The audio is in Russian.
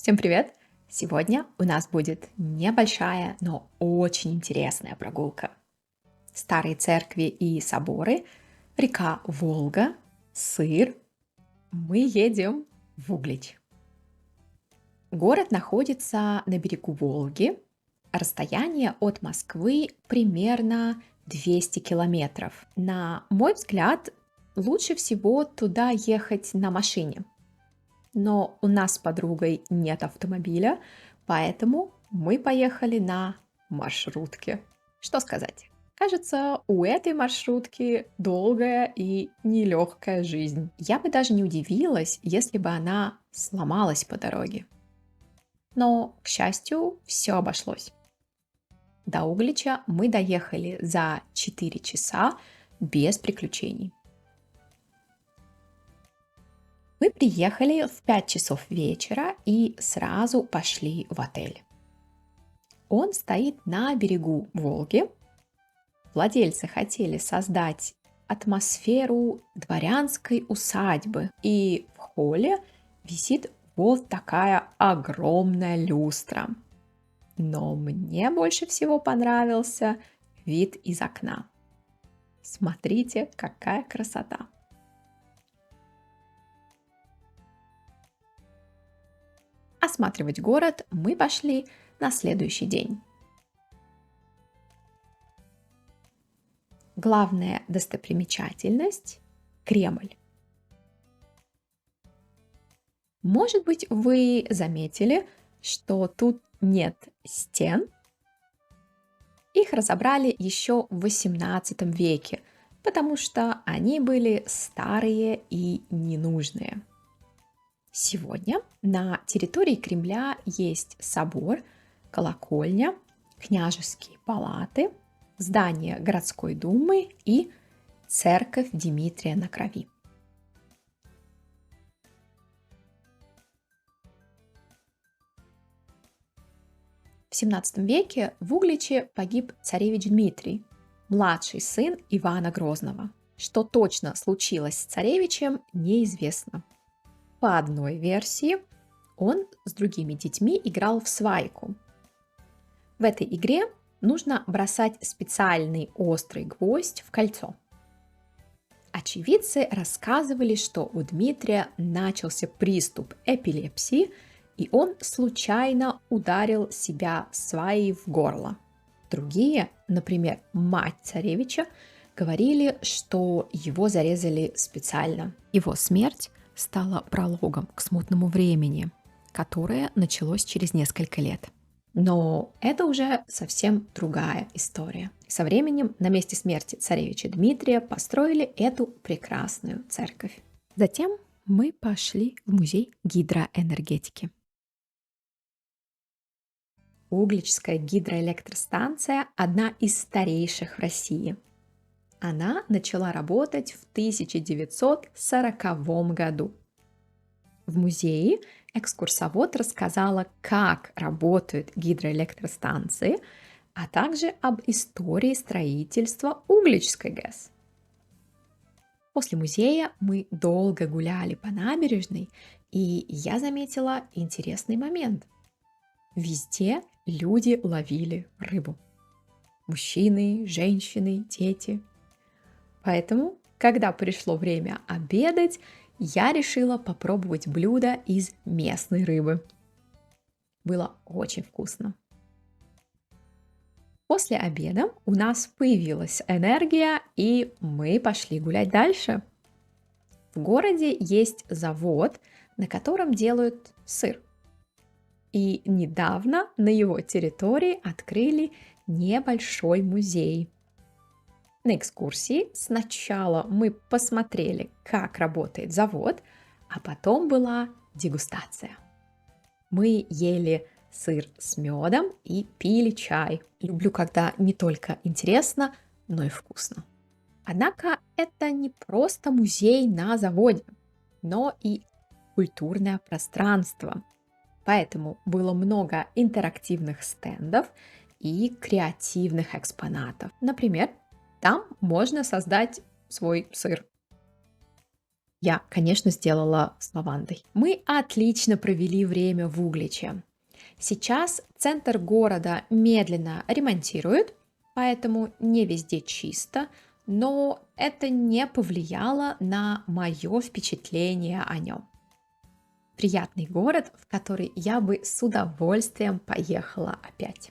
Всем привет! Сегодня у нас будет небольшая, но очень интересная прогулка. Старые церкви и соборы, река Волга, сыр. Мы едем в Углич. Город находится на берегу Волги. Расстояние от Москвы примерно 200 километров. На мой взгляд, лучше всего туда ехать на машине. Но у нас с подругой нет автомобиля, поэтому мы поехали на маршрутке. Что сказать? Кажется, у этой маршрутки долгая и нелегкая жизнь. Я бы даже не удивилась, если бы она сломалась по дороге. Но, к счастью, все обошлось. До Углича мы доехали за 4 часа без приключений. Мы приехали в 5 часов вечера и сразу пошли в отель. Он стоит на берегу Волги. Владельцы хотели создать атмосферу дворянской усадьбы, и в холле висит вот такая огромная люстра. Но мне больше всего понравился вид из окна. Смотрите, какая красота! Осматривать город мы пошли на следующий день. Главная достопримечательность – Кремль. Может быть, вы заметили, что тут нет стен. Их разобрали еще в XVIII веке, потому что они были старые и ненужные. Сегодня на территории Кремля есть собор, колокольня, княжеские палаты, здание городской думы и церковь Дмитрия на Крови. В XVII веке в Угличе погиб царевич Дмитрий, младший сын Ивана Грозного. Что точно случилось с царевичем, неизвестно. По одной версии, он с другими детьми играл в свайку. В этой игре нужно бросать специальный острый гвоздь в кольцо. Очевидцы рассказывали, что у Дмитрия начался приступ эпилепсии, и он случайно ударил себя сваей в горло. Другие, например, мать царевича, говорили, что его зарезали специально. Его смерть стала прологом к смутному времени, которое началось через несколько лет. Но это уже совсем другая история. Со временем на месте смерти царевича Дмитрия построили эту прекрасную церковь. Затем мы пошли в музей гидроэнергетики. Угличская гидроэлектростанция – одна из старейших в России. Она начала работать в 1940 году. В музее экскурсовод рассказала, как работают гидроэлектростанции, а также об истории строительства Угличской ГЭС. После музея мы долго гуляли по набережной, и я заметила интересный момент. Везде люди ловили рыбу. Мужчины, женщины, дети. Поэтому, когда пришло время обедать, я решила попробовать блюдо из местной рыбы. Было очень вкусно. После обеда у нас появилась энергия, и мы пошли гулять дальше. В городе есть завод, на котором делают сыр. И недавно на его территории открыли небольшой музей. На экскурсии сначала мы посмотрели, как работает завод, а потом была дегустация. Мы ели сыр с медом и пили чай. Люблю, когда не только интересно, но и вкусно. Однако это не просто музей на заводе, но и культурное пространство. Поэтому было много интерактивных стендов и креативных экспонатов. Например, там можно создать свой сыр. Я, конечно, сделала с лавандой. Мы отлично провели время в Угличе. Сейчас центр города медленно ремонтируют, поэтому не везде чисто, но это не повлияло на мое впечатление о нем. Приятный город, в который я бы с удовольствием поехала опять.